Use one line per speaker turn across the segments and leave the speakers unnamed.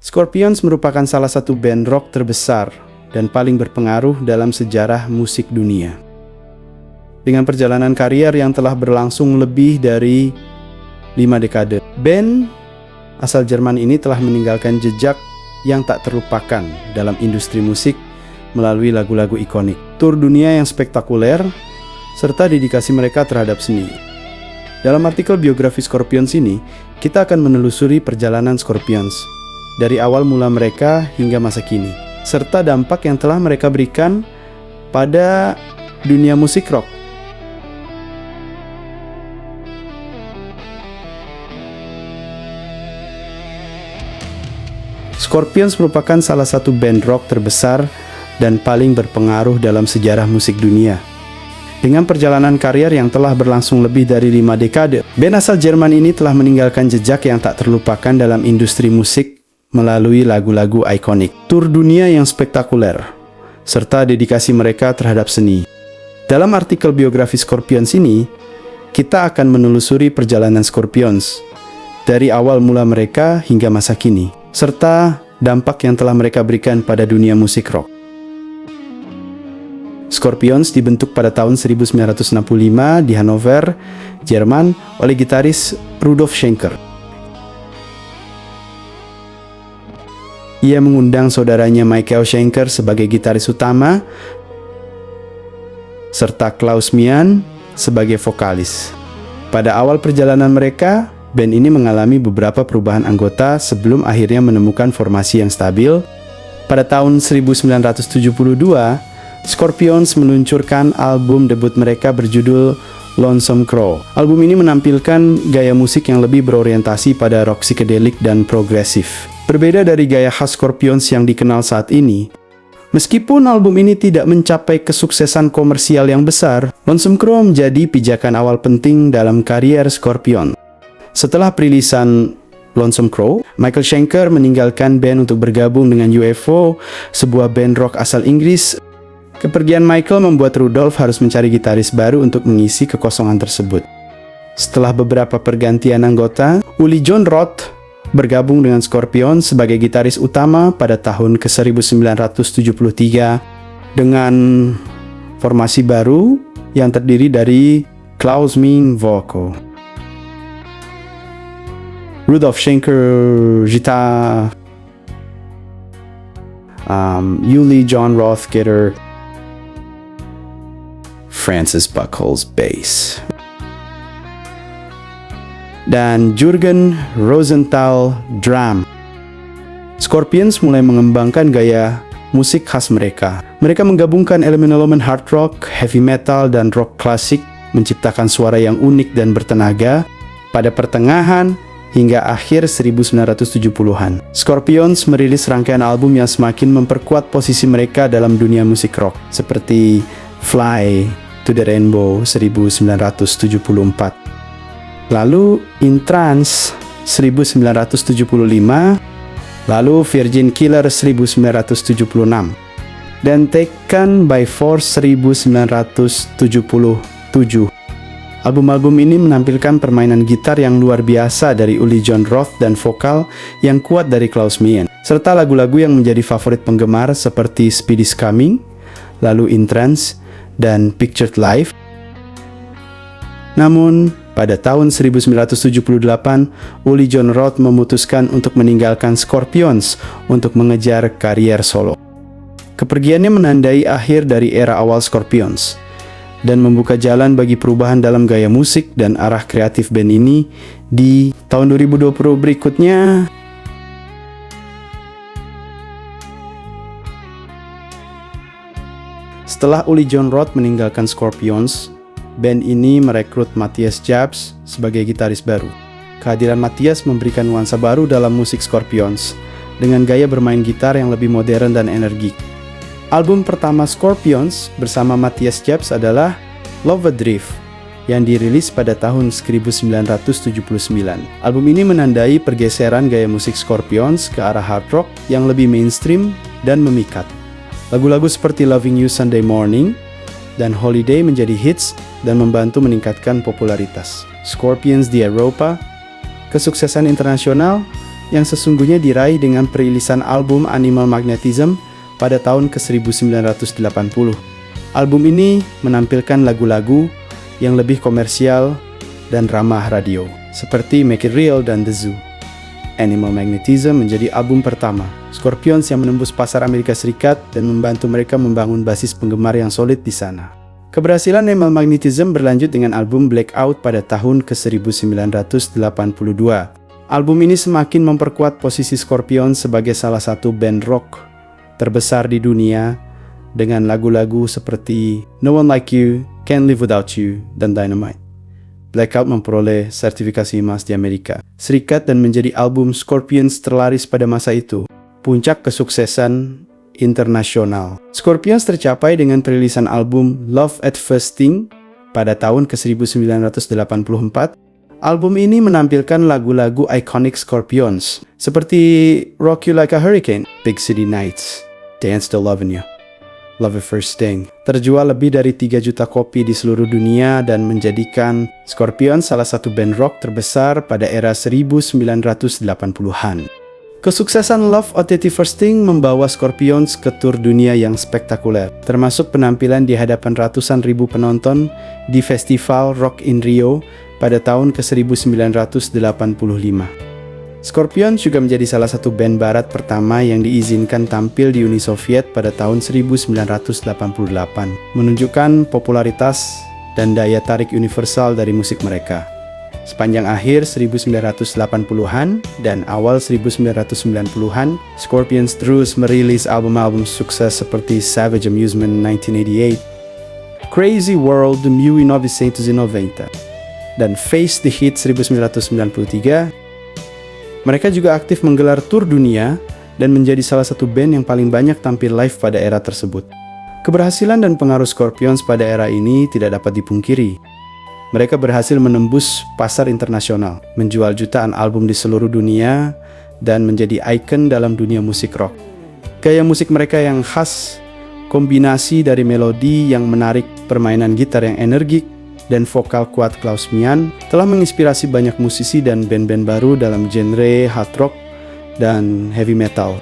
Scorpions merupakan salah satu band rock terbesar dan paling berpengaruh dalam sejarah musik dunia. Dengan perjalanan karier yang telah berlangsung lebih dari 5 dekade, band asal Jerman ini telah meninggalkan jejak yang tak terlupakan dalam industri musik melalui lagu-lagu ikonik, tur dunia yang spektakuler, serta dedikasi mereka terhadap seni. Dalam artikel biografi Scorpions ini, kita akan menelusuri perjalanan Scorpions dari awal mula mereka hingga masa kini, serta dampak yang telah mereka berikan pada dunia musik rock. Scorpions merupakan salah satu band rock terbesar dan paling berpengaruh dalam sejarah musik dunia. Dengan perjalanan karier yang telah berlangsung lebih dari 5 dekade, band asal Jerman ini telah meninggalkan jejak yang tak terlupakan dalam industri musik melalui lagu-lagu ikonik, tur dunia yang spektakuler, serta dedikasi mereka terhadap seni. Dalam artikel biografi Scorpions ini, kita akan menelusuri perjalanan Scorpions dari awal mula mereka hingga masa kini, serta dampak yang telah mereka berikan pada dunia musik rock. Scorpions dibentuk pada tahun 1965 di Hannover, Jerman oleh gitaris Rudolf Schenker. Ia mengundang saudaranya Michael Schenker sebagai gitaris utama, serta Klaus Meine sebagai vokalis. Pada awal perjalanan mereka, band ini mengalami beberapa perubahan anggota sebelum akhirnya menemukan formasi yang stabil. Pada tahun 1972, Scorpions meluncurkan album debut mereka berjudul Lonesome Crow. Album ini menampilkan gaya musik yang lebih berorientasi pada rock psikedelik dan progresif. Berbeda dari gaya khas Scorpions yang dikenal saat ini, meskipun album ini tidak mencapai kesuksesan komersial yang besar, Lonesome Crow menjadi pijakan awal penting dalam karier Scorpions. Setelah perilisan Lonesome Crow, Michael Schenker meninggalkan band untuk bergabung dengan UFO, sebuah band rock asal Inggris. Kepergian Michael membuat Rudolf harus mencari gitaris baru untuk mengisi kekosongan tersebut. Setelah beberapa pergantian anggota, Uli Jon Roth bergabung dengan Scorpions sebagai gitaris utama pada tahun ke-1973 dengan formasi baru yang terdiri dari Klaus Meine vocal, Rudolf Schenker gitar, Uli Jon Roth guitar, Francis Buchholz bass, dan Jürgen Rosenthal drum. Scorpions mulai mengembangkan gaya musik khas mereka. Mereka menggabungkan elemen-elemen hard rock, heavy metal, dan rock klasik, menciptakan suara yang unik dan bertenaga. Pada pertengahan hingga akhir 1970-an, Scorpions merilis rangkaian album yang semakin memperkuat posisi mereka dalam dunia musik rock, seperti Fly to the Rainbow 1974. Lalu In Trance 1975, lalu Virgin Killer 1976, dan Taken by Force 1977. Album-album ini menampilkan permainan gitar yang luar biasa dari Uli Jon Roth dan vokal yang kuat dari Klaus Meine, serta lagu-lagu yang menjadi favorit penggemar seperti Speed is Coming, lalu In Trance, dan Pictured Life. Namun, pada tahun 1978, Uli Jon Roth memutuskan untuk meninggalkan Scorpions untuk mengejar karier solo. Kepergiannya menandai akhir dari era awal Scorpions dan membuka jalan bagi perubahan dalam gaya musik dan arah kreatif band ini di tahun 2020 berikutnya. Setelah Uli Jon Roth meninggalkan Scorpions, band ini merekrut Matthias Jabs sebagai gitaris baru. Kehadiran Matthias memberikan nuansa baru dalam musik Scorpions dengan gaya bermain gitar yang lebih modern dan energik. Album pertama Scorpions bersama Matthias Jabs adalah Love Drift yang dirilis pada tahun 1979. Album ini menandai pergeseran gaya musik Scorpions ke arah hard rock yang lebih mainstream dan memikat. Lagu-lagu seperti Loving You Sunday Morning dan Holiday menjadi hits dan membantu meningkatkan popularitas Scorpions di Eropa. Kesuksesan internasional yang sesungguhnya diraih dengan perilisan album Animal Magnetism pada tahun ke-1980. Album ini menampilkan lagu-lagu yang lebih komersial dan ramah radio, seperti Make It Real dan The Zoo. Animal Magnetism menjadi album pertama Scorpions yang menembus pasar Amerika Serikat dan membantu mereka membangun basis penggemar yang solid di sana. Keberhasilan Animal Magnetism berlanjut dengan album Blackout pada tahun ke-1982. Album ini semakin memperkuat posisi Scorpions sebagai salah satu band rock terbesar di dunia dengan lagu-lagu seperti No One Like You, Can't Live Without You, dan Dynamite. Blackout memperoleh sertifikasi emas di Amerika Serikat dan menjadi album Scorpions terlaris pada masa itu, puncak kesuksesan internasional. Scorpions tercapai dengan perilisan album Love at First Sting pada tahun ke-1984. Album ini menampilkan lagu-lagu ikonik Scorpions seperti Rock You Like a Hurricane, Big City Nights, Dance to Lovin' You, Love at First Sting. Terjual lebih dari 3 juta kopi di seluruh dunia dan menjadikan Scorpions salah satu band rock terbesar pada era 1980-an. Kesuksesan Love at First Sting membawa Scorpions ke tur dunia yang spektakuler, termasuk penampilan di hadapan ratusan ribu penonton di Festival Rock in Rio pada tahun ke-1985. Scorpions juga menjadi salah satu band barat pertama yang diizinkan tampil di Uni Soviet pada tahun 1988, menunjukkan popularitas dan daya tarik universal dari musik mereka. Sepanjang akhir 1980-an dan awal 1990-an, Scorpions terus merilis album-album sukses seperti Savage Amusement 1988, Crazy World 1990, dan Face the Heat 1993. Mereka juga aktif menggelar tur dunia dan menjadi salah satu band yang paling banyak tampil live pada era tersebut. Keberhasilan dan pengaruh Scorpions pada era ini tidak dapat dipungkiri. Mereka berhasil menembus pasar internasional, menjual jutaan album di seluruh dunia, dan menjadi ikon dalam dunia musik rock. Gaya musik mereka yang khas, kombinasi dari melodi yang menarik, permainan gitar yang energik, dan vokal kuat Klaus Meine telah menginspirasi banyak musisi dan band-band baru dalam genre hard rock dan heavy metal.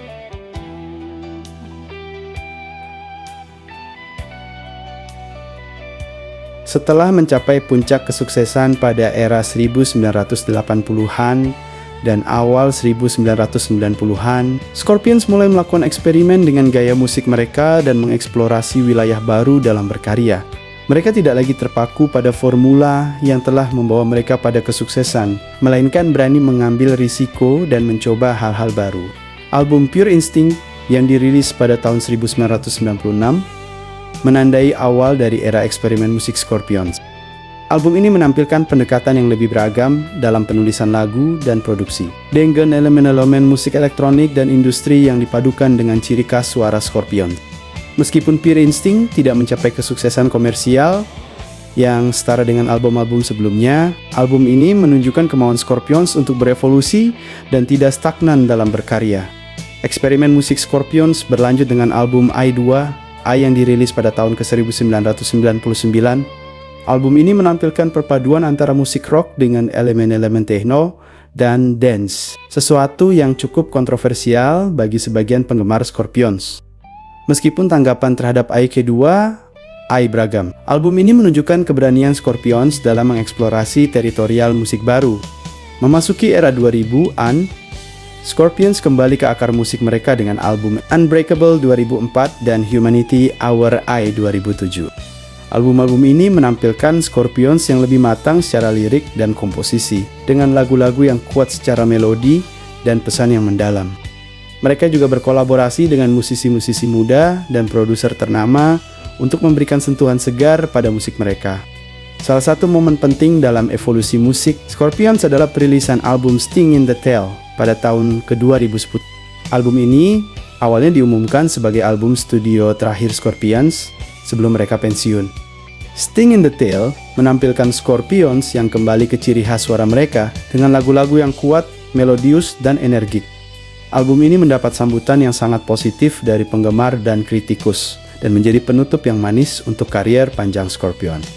Setelah mencapai puncak kesuksesan pada era 1980-an dan awal 1990-an, Scorpions mulai melakukan eksperimen dengan gaya musik mereka dan mengeksplorasi wilayah baru dalam berkarya. Mereka tidak lagi terpaku pada formula yang telah membawa mereka pada kesuksesan, melainkan berani mengambil risiko dan mencoba hal-hal baru. Album Pure Instinct yang dirilis pada tahun 1996 menandai awal dari era eksperimen musik Scorpions. Album ini menampilkan pendekatan yang lebih beragam dalam penulisan lagu dan produksi, dengan elemen-elemen musik elektronik dan industri yang dipadukan dengan ciri khas suara Scorpions. Meskipun Pure Instinct tidak mencapai kesuksesan komersial yang setara dengan album-album sebelumnya, album ini menunjukkan kemauan Scorpions untuk berevolusi dan tidak stagnan dalam berkarya. Eksperimen musik Scorpions berlanjut dengan album I2 yang dirilis pada tahun ke-1999. Album ini menampilkan perpaduan antara musik rock dengan elemen-elemen techno dan dance, sesuatu yang cukup kontroversial bagi sebagian penggemar Scorpions. Meskipun tanggapan terhadap kedua beragam, album ini menunjukkan keberanian Scorpions dalam mengeksplorasi teritorial musik baru. Memasuki era 2000-an, Scorpions kembali ke akar musik mereka dengan album Unbreakable 2004 dan Humanity Our Eye 2007. Album-album ini menampilkan Scorpions yang lebih matang secara lirik dan komposisi, dengan lagu-lagu yang kuat secara melodi dan pesan yang mendalam. Mereka juga berkolaborasi dengan musisi-musisi muda dan produser ternama untuk memberikan sentuhan segar pada musik mereka. Salah satu momen penting dalam evolusi musik Scorpions adalah perilisan album Sting in the Tail pada tahun ke-2010. Album ini awalnya diumumkan sebagai album studio terakhir Scorpions sebelum mereka pensiun. Sting in the Tail menampilkan Scorpions yang kembali ke ciri khas suara mereka dengan lagu-lagu yang kuat, melodius, dan energik. Album ini mendapat sambutan yang sangat positif dari penggemar dan kritikus dan menjadi penutup yang manis untuk karier panjang Scorpions.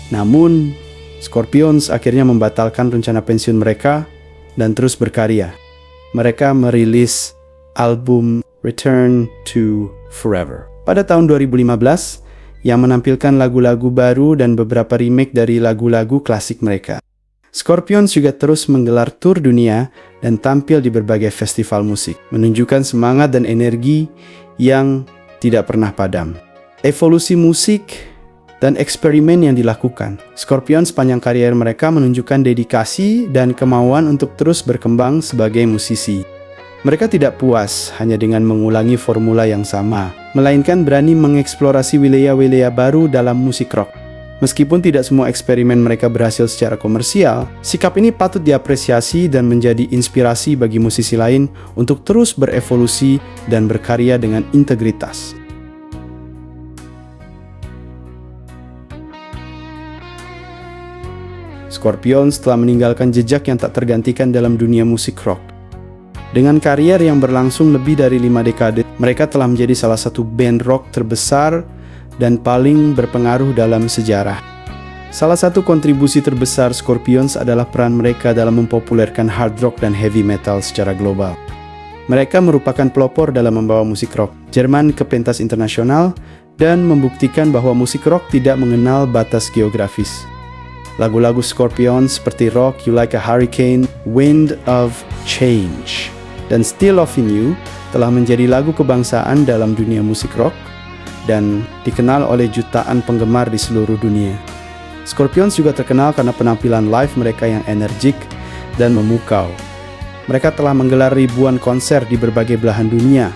Namun, Scorpions akhirnya membatalkan rencana pensiun mereka dan terus berkarya. mereka merilis album Return to Forever pada tahun 2015 yang menampilkan lagu-lagu baru dan beberapa remake dari lagu-lagu klasik mereka. Scorpions juga terus menggelar tur dunia dan tampil di berbagai festival musik, menunjukkan semangat dan energi yang tidak pernah padam. Evolusi musik dan eksperimen yang dilakukan. Scorpions sepanjang karier mereka menunjukkan dedikasi dan kemauan untuk terus berkembang sebagai musisi. Mereka tidak puas hanya dengan mengulangi formula yang sama, melainkan berani mengeksplorasi wilayah-wilayah baru dalam musik rock. Meskipun tidak semua eksperimen mereka berhasil secara komersial, sikap ini patut diapresiasi dan menjadi inspirasi bagi musisi lain untuk terus berevolusi dan berkarya dengan integritas. Scorpions telah meninggalkan jejak yang tak tergantikan dalam dunia musik rock. Dengan karier yang berlangsung lebih dari 5 dekade, mereka telah menjadi salah satu band rock terbesar dan paling berpengaruh dalam sejarah. Salah satu kontribusi terbesar Scorpions adalah peran mereka dalam mempopulerkan hard rock dan heavy metal secara global. Mereka merupakan pelopor dalam membawa musik rock Jerman ke pentas internasional dan membuktikan bahwa musik rock tidak mengenal batas geografis. Lagu-lagu Scorpions seperti Rock You Like a Hurricane, Wind of Change, dan Still Loving You telah menjadi lagu kebangsaan dalam dunia musik rock dan dikenal oleh jutaan penggemar di seluruh dunia. Scorpions juga terkenal karena penampilan live mereka yang energik dan memukau. Mereka telah menggelar ribuan konser di berbagai belahan dunia,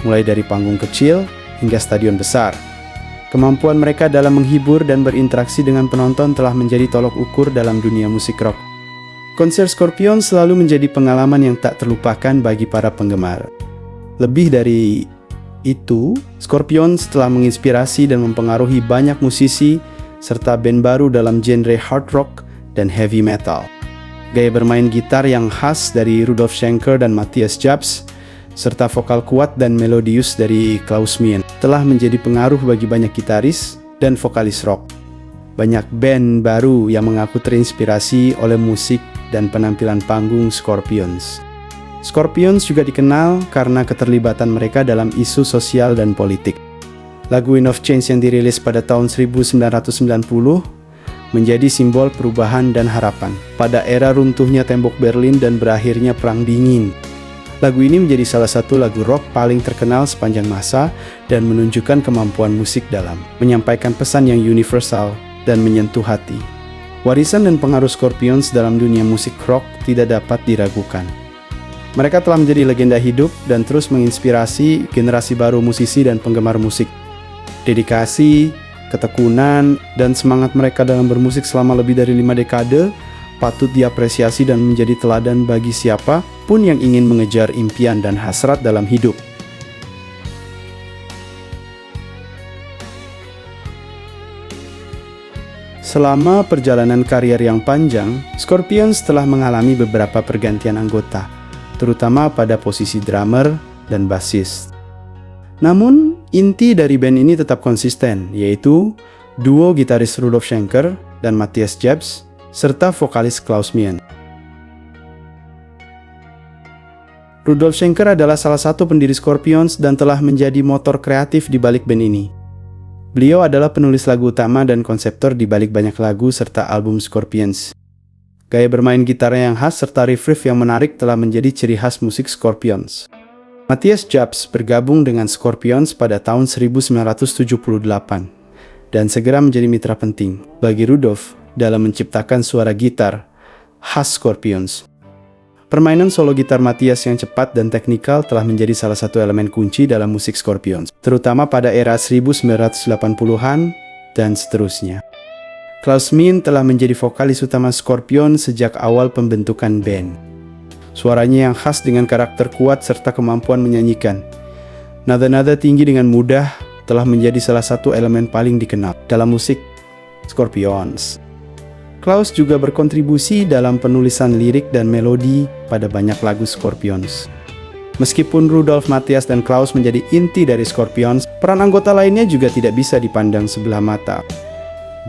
mulai dari panggung kecil hingga stadion besar. Kemampuan mereka dalam menghibur dan berinteraksi dengan penonton telah menjadi tolok ukur dalam dunia musik rock. Konser Scorpions selalu menjadi pengalaman yang tak terlupakan bagi para penggemar. Lebih dari itu, Scorpions telah menginspirasi dan mempengaruhi banyak musisi serta band baru dalam genre hard rock dan heavy metal. Gaya bermain gitar yang khas dari Rudolf Schenker dan Matthias Jabs, serta vokal kuat dan melodius dari Klaus Meine telah menjadi pengaruh bagi banyak gitaris dan vokalis rock. Banyak band baru yang mengaku terinspirasi oleh musik dan penampilan panggung Scorpions. Scorpions juga dikenal karena keterlibatan mereka dalam isu sosial dan politik. Lagu Wind of Change yang dirilis pada tahun 1990 menjadi simbol perubahan dan harapan pada era runtuhnya tembok Berlin dan berakhirnya Perang Dingin. Lagu ini menjadi salah satu lagu rock paling terkenal sepanjang masa dan menunjukkan kemampuan musik dalam menyampaikan pesan yang universal dan menyentuh hati. Warisan dan pengaruh Scorpions dalam dunia musik rock tidak dapat diragukan. Mereka telah menjadi legenda hidup dan terus menginspirasi generasi baru musisi dan penggemar musik. Dedikasi, ketekunan, dan semangat mereka dalam bermusik selama lebih dari 5 dekade patut diapresiasi dan menjadi teladan bagi siapa pun yang ingin mengejar impian dan hasrat dalam hidup. Selama perjalanan karier yang panjang, Scorpions telah mengalami beberapa pergantian anggota, terutama pada posisi drummer dan bassis. Namun, inti dari band ini tetap konsisten, yaitu duo gitaris Rudolf Schenker dan Matthias Jabs, serta vokalis Klaus Meine. Rudolf Schenker adalah salah satu pendiri Scorpions dan telah menjadi motor kreatif di balik band ini. Beliau adalah penulis lagu utama dan konseptor di balik banyak lagu serta album Scorpions. Gaya bermain gitarnya yang khas serta riff-riff yang menarik telah menjadi ciri khas musik Scorpions. Matthias Jabs bergabung dengan Scorpions pada tahun 1978 dan segera menjadi mitra penting bagi Rudolf dalam menciptakan suara gitar khas Scorpions. Permainan solo gitar Matthias yang cepat dan teknikal telah menjadi salah satu elemen kunci dalam musik Scorpions, terutama pada era 1980-an dan seterusnya. Klaus Meine telah menjadi vokalis utama Scorpions sejak awal pembentukan band. Suaranya yang khas dengan karakter kuat serta kemampuan menyanyikan nada-nada tinggi dengan mudah telah menjadi salah satu elemen paling dikenal dalam musik Scorpions. Klaus juga berkontribusi dalam penulisan lirik dan melodi pada banyak lagu Scorpions. Meskipun Rudolf, Matthias, dan Klaus menjadi inti dari Scorpions, peran anggota lainnya juga tidak bisa dipandang sebelah mata.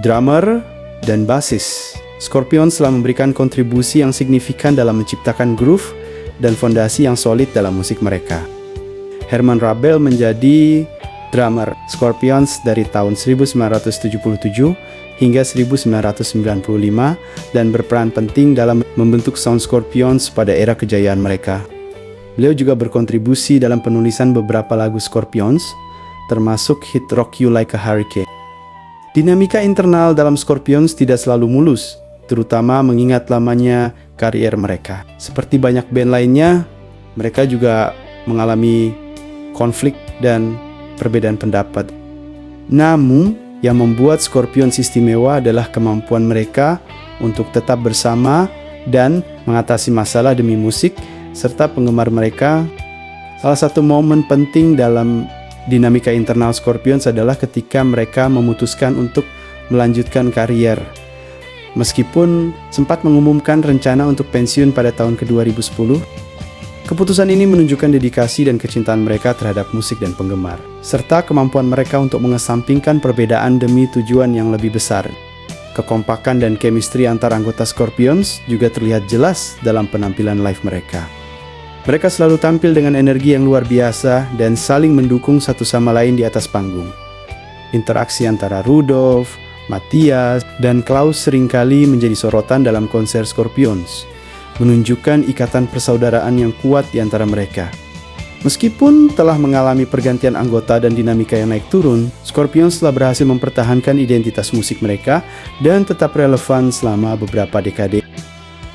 Drummer dan bassis, Scorpions telah memberikan kontribusi yang signifikan dalam menciptakan groove dan fondasi yang solid dalam musik mereka. Herman Rabel menjadi drummer Scorpions dari tahun 1977 hingga 1995 dan berperan penting dalam membentuk sound Scorpions pada era kejayaan mereka. Beliau juga berkontribusi dalam penulisan beberapa lagu Scorpions, termasuk hit Rock You Like a Hurricane. Dinamika internal dalam Scorpions tidak selalu mulus, terutama mengingat lamanya karier mereka. Seperti banyak band lainnya, mereka juga mengalami konflik dan perbedaan pendapat. Namun, yang membuat Scorpions istimewa adalah kemampuan mereka untuk tetap bersama dan mengatasi masalah demi musik, serta penggemar mereka. Salah satu momen penting dalam dinamika internal Scorpions adalah ketika mereka memutuskan untuk melanjutkan karier. Meskipun sempat mengumumkan rencana untuk pensiun pada tahun ke-2010, keputusan ini menunjukkan dedikasi dan kecintaan mereka terhadap musik dan penggemar, serta kemampuan mereka untuk mengesampingkan perbedaan demi tujuan yang lebih besar. Kekompakan dan chemistry antar anggota Scorpions juga terlihat jelas dalam penampilan live mereka. Mereka selalu tampil dengan energi yang luar biasa dan saling mendukung satu sama lain di atas panggung. Interaksi antara Rudolf, Matthias, dan Klaus seringkali menjadi sorotan dalam konser Scorpions, menunjukkan ikatan persaudaraan yang kuat di antara mereka. Meskipun telah mengalami pergantian anggota dan dinamika yang naik turun, Scorpions telah berhasil mempertahankan identitas musik mereka dan tetap relevan selama beberapa dekade.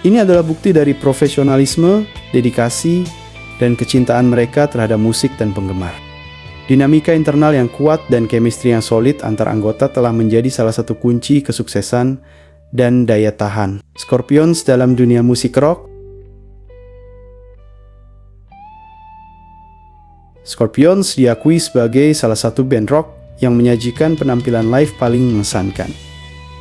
Ini adalah bukti dari profesionalisme, dedikasi, dan kecintaan mereka terhadap musik dan penggemar. Dinamika internal yang kuat dan chemistry yang solid antar anggota telah menjadi salah satu kunci kesuksesan dan daya tahan Scorpions dalam dunia musik rock. Scorpions diakui sebagai salah satu band rock yang menyajikan penampilan live paling mengesankan.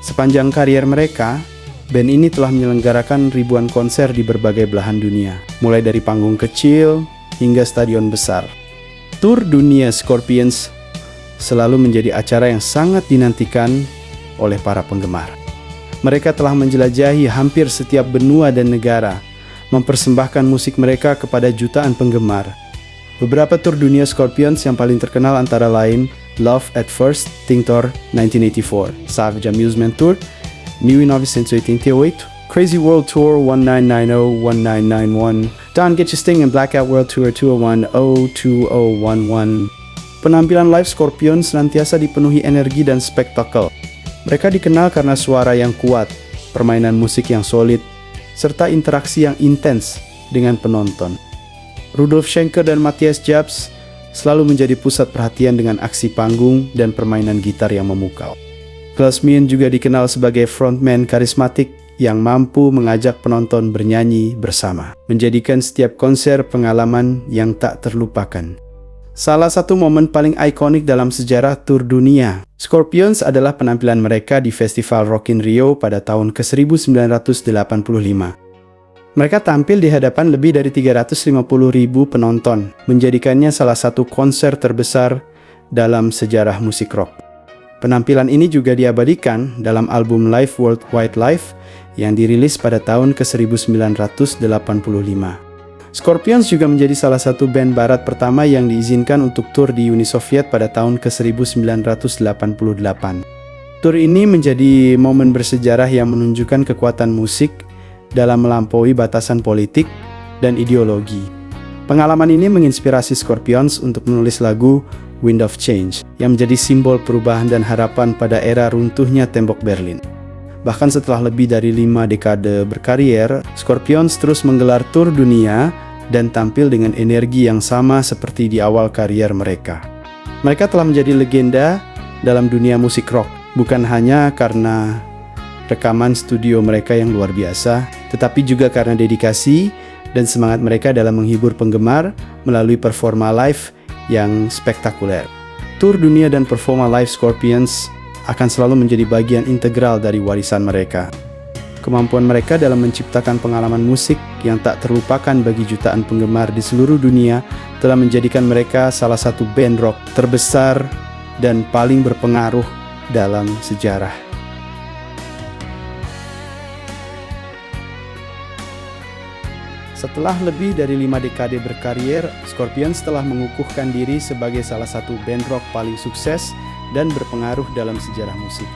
Sepanjang karier mereka, band ini telah menyelenggarakan ribuan konser di berbagai belahan dunia, mulai dari panggung kecil hingga stadion besar. Tur dunia Scorpions selalu menjadi acara yang sangat dinantikan oleh para penggemar. Mereka telah menjelajahi hampir setiap benua dan negara, mempersembahkan musik mereka kepada jutaan penggemar. Beberapa tur dunia Scorpions yang paling terkenal antara lain Love at First Ting Tour 1984, Savage Amusement Tour 1988, Crazy World Tour 1990-1991, Don't Get Your Sting and Blackout World Tour 201-02011. Penampilan live Scorpions senantiasa dipenuhi energi dan spektakel. Mereka dikenal karena suara yang kuat, permainan musik yang solid, serta interaksi yang intens dengan penonton. Rudolf Schenker dan Matthias Jabs selalu menjadi pusat perhatian dengan aksi panggung dan permainan gitar yang memukau. Klaus Meine juga dikenal sebagai frontman karismatik yang mampu mengajak penonton bernyanyi bersama, menjadikan setiap konser pengalaman yang tak terlupakan. Salah satu momen paling ikonik dalam sejarah tur dunia Scorpions adalah penampilan mereka di Festival Rock in Rio pada tahun ke-1985. Mereka tampil di hadapan lebih dari 350.000 penonton, menjadikannya salah satu konser terbesar dalam sejarah musik rock. Penampilan ini juga diabadikan dalam album Live Worldwide Live yang dirilis pada tahun ke-1985. Scorpions juga menjadi salah satu band barat pertama yang diizinkan untuk tur di Uni Soviet pada tahun ke-1988. Tur ini menjadi momen bersejarah yang menunjukkan kekuatan musik dalam melampaui batasan politik dan ideologi. Pengalaman ini menginspirasi Scorpions untuk menulis lagu Wind of Change yang menjadi simbol perubahan dan harapan pada era runtuhnya tembok Berlin. Bahkan setelah lebih dari 5 dekade berkarier, Scorpions terus menggelar tur dunia dan tampil dengan energi yang sama seperti di awal karier mereka. Mereka telah menjadi legenda dalam dunia musik rock, bukan hanya karena rekaman studio mereka yang luar biasa, tetapi juga karena dedikasi dan semangat mereka dalam menghibur penggemar melalui performa live yang spektakuler. Tur dunia dan performa live Scorpions akan selalu menjadi bagian integral dari warisan mereka. Kemampuan mereka dalam menciptakan pengalaman musik yang tak terlupakan bagi jutaan penggemar di seluruh dunia telah menjadikan mereka salah satu band rock terbesar dan paling berpengaruh dalam sejarah. Setelah lebih dari 5 dekade berkarir, Scorpions telah mengukuhkan diri sebagai salah satu band rock paling sukses dan berpengaruh dalam sejarah musik.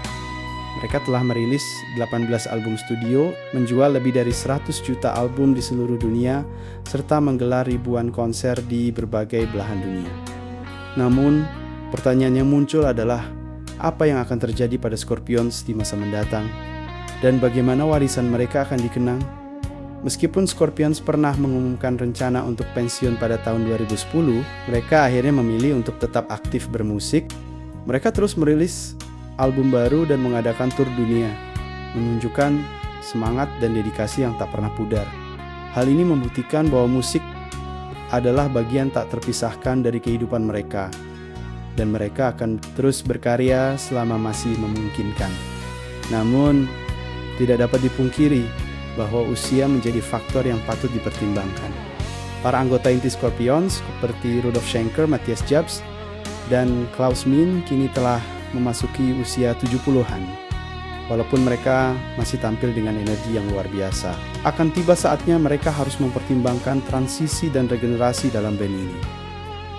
Mereka telah merilis 18 album studio, menjual lebih dari 100 juta album di seluruh dunia, serta menggelar ribuan konser di berbagai belahan dunia. Namun, pertanyaan yang muncul adalah, apa yang akan terjadi pada Scorpions di masa mendatang? Dan bagaimana warisan mereka akan dikenang? Meskipun Scorpions pernah mengumumkan rencana untuk pensiun pada tahun 2010, mereka akhirnya memilih untuk tetap aktif bermusik. Mereka terus merilis album baru dan mengadakan tur dunia, menunjukkan semangat dan dedikasi yang tak pernah pudar. Hal ini membuktikan bahwa musik adalah bagian tak terpisahkan dari kehidupan mereka, dan mereka akan terus berkarya selama masih memungkinkan. Namun, tidak dapat dipungkiri bahwa usia menjadi faktor yang patut dipertimbangkan. Para anggota inti Scorpions seperti Rudolf Schenker, Matthias Jabs, dan Klaus Meine kini telah memasuki usia 70-an. Walaupun mereka masih tampil dengan energi yang luar biasa, akan tiba saatnya mereka harus mempertimbangkan transisi dan regenerasi dalam band ini.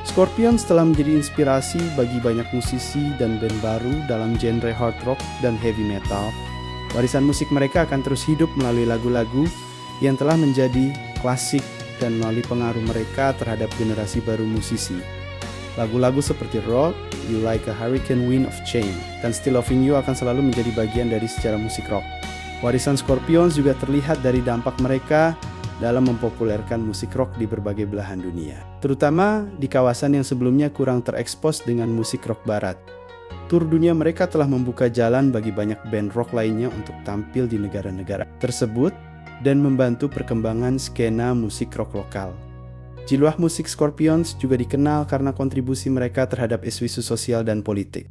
Scorpions telah menjadi inspirasi bagi banyak musisi dan band baru dalam genre hard rock dan heavy metal. Warisan musik mereka akan terus hidup melalui lagu-lagu yang telah menjadi klasik dan melalui pengaruh mereka terhadap generasi baru musisi. Lagu-lagu seperti Rock, You Like a Hurricane Wind of Change, dan Still Loving You akan selalu menjadi bagian dari sejarah musik rock. Warisan Scorpions juga terlihat dari dampak mereka dalam mempopulerkan musik rock di berbagai belahan dunia, terutama di kawasan yang sebelumnya kurang terekspos dengan musik rock barat. Tur dunia mereka telah membuka jalan bagi banyak band rock lainnya untuk tampil di negara-negara tersebut dan membantu perkembangan skena musik rock lokal. Jiwa musik Scorpions juga dikenal karena kontribusi mereka terhadap isu-isu sosial dan politik.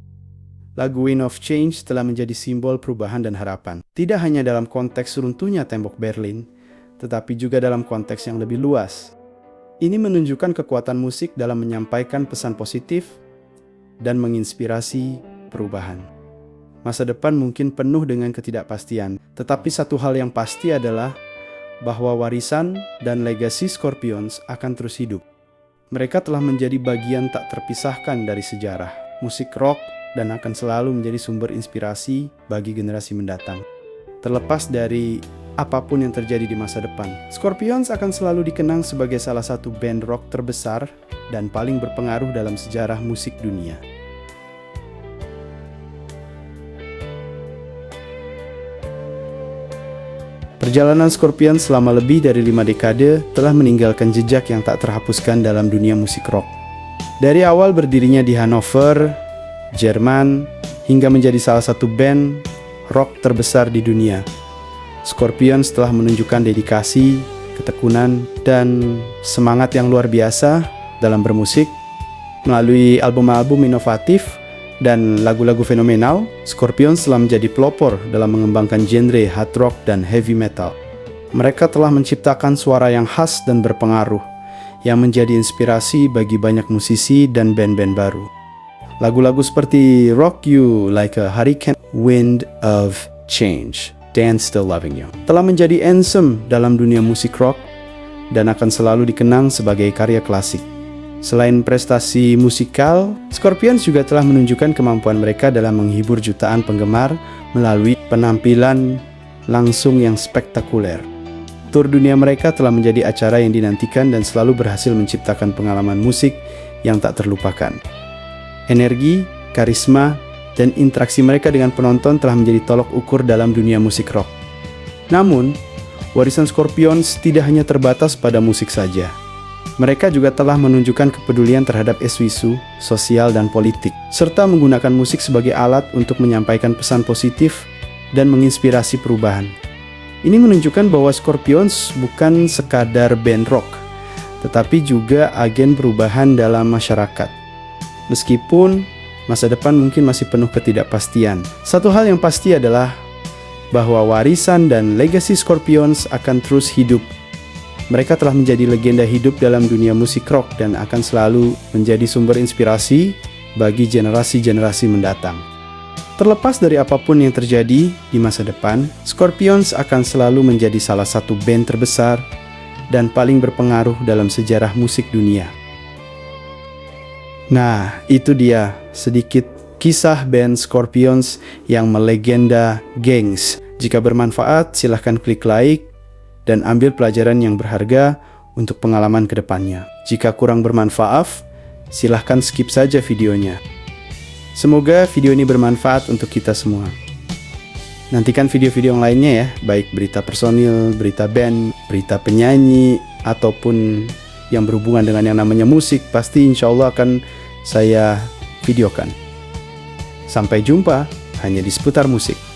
Lagu Wind of Change telah menjadi simbol perubahan dan harapan, tidak hanya dalam konteks runtuhnya tembok Berlin, tetapi juga dalam konteks yang lebih luas. Ini menunjukkan kekuatan musik dalam menyampaikan pesan positif dan menginspirasi perubahan. Masa depan mungkin penuh dengan ketidakpastian, tetapi satu hal yang pasti adalah bahwa warisan dan legasi Scorpions akan terus hidup. Mereka telah menjadi bagian tak terpisahkan dari sejarah musik rock dan akan selalu menjadi sumber inspirasi bagi generasi mendatang. Terlepas dari apapun yang terjadi di masa depan, Scorpions akan selalu dikenang sebagai salah satu band rock terbesar dan paling berpengaruh dalam sejarah musik dunia. Perjalanan Scorpions selama lebih dari 5 dekade telah meninggalkan jejak yang tak terhapuskan dalam dunia musik rock. Dari awal berdirinya di Hanover, Jerman, hingga menjadi salah satu band rock terbesar di dunia, Scorpions telah menunjukkan dedikasi, ketekunan, dan semangat yang luar biasa dalam bermusik. Melalui album-album inovatif dan lagu-lagu fenomenal, Scorpions telah menjadi pelopor dalam mengembangkan genre hard rock dan heavy metal. Mereka telah menciptakan suara yang khas dan berpengaruh, yang menjadi inspirasi bagi banyak musisi dan band-band baru. Lagu-lagu seperti Rock You Like a Hurricane Wind of Change dan Still Loving You telah menjadi anthem dalam dunia musik rock dan akan selalu dikenang sebagai karya klasik. Selain prestasi musikal, Scorpions juga telah menunjukkan kemampuan mereka dalam menghibur jutaan penggemar melalui penampilan langsung yang spektakuler. Tur dunia mereka telah menjadi acara yang dinantikan dan selalu berhasil menciptakan pengalaman musik yang tak terlupakan. Energi, karisma, dan interaksi mereka dengan penonton telah menjadi tolok ukur dalam dunia musik rock. Namun, warisan Scorpions tidak hanya terbatas pada musik saja. Mereka juga telah menunjukkan kepedulian terhadap isu-isu sosial dan politik, serta menggunakan musik sebagai alat untuk menyampaikan pesan positif dan menginspirasi perubahan. Ini menunjukkan bahwa Scorpions bukan sekadar band rock, tetapi juga agen perubahan dalam masyarakat. Meskipun masa depan mungkin masih penuh ketidakpastian, satu hal yang pasti adalah bahwa warisan dan legasi Scorpions akan terus hidup. Mereka telah menjadi legenda hidup dalam dunia musik rock dan akan selalu menjadi sumber inspirasi bagi generasi-generasi mendatang. Terlepas dari apapun yang terjadi di masa depan, Scorpions akan selalu menjadi salah satu band terbesar dan paling berpengaruh dalam sejarah musik dunia. Nah, itu dia sedikit kisah band Scorpions yang melegenda Gengs. Jika bermanfaat, silahkan klik like dan ambil pelajaran yang berharga untuk pengalaman ke depannya. Jika kurang bermanfaat, silahkan skip saja videonya. Semoga video ini bermanfaat untuk kita semua. Nantikan video-video yang lainnya ya, baik berita personil, berita band, berita penyanyi, ataupun yang berhubungan dengan yang namanya musik, pasti insya Allah akan saya videokan. Sampai jumpa hanya di seputar musik.